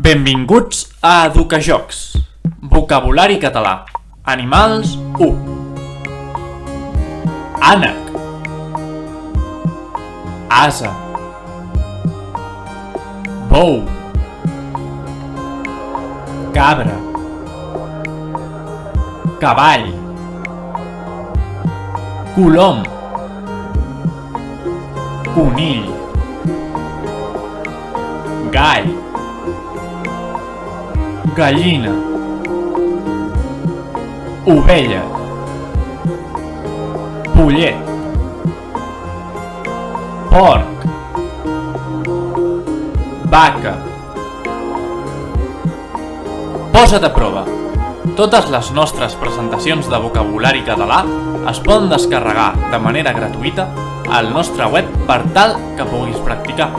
Benvinguts a EducaJocs. Vocabulari català. Animals 1. Ànec, ase, bou, cabra, cavall, colom, conill, gall, gallina, ovella, pollet, porc, vaca. Posa't a prova. Totes les nostres presentacions de vocabulari català es poden descarregar de manera gratuïta al nostre web per tal que puguis practicar.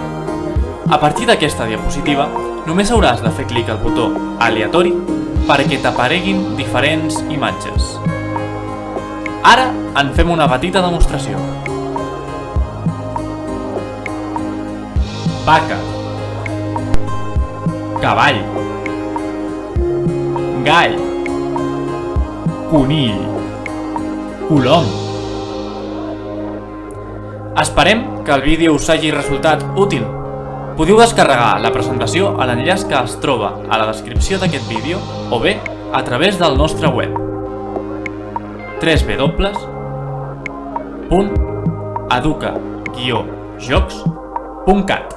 A partir d'aquesta diapositiva, només hauràs de fer clic al botó aleatori perquè t'apareguin diferents imatges. Ara en fem una petita demostració. Vaca, cavall, gall, conill, colom. Esperem que el vídeo us hagi resultat útil. Podeu descarregar la presentació a l'enllaç que es troba a la descripció d'aquest vídeo o bé a través del nostre web www.educa-jocs.cat.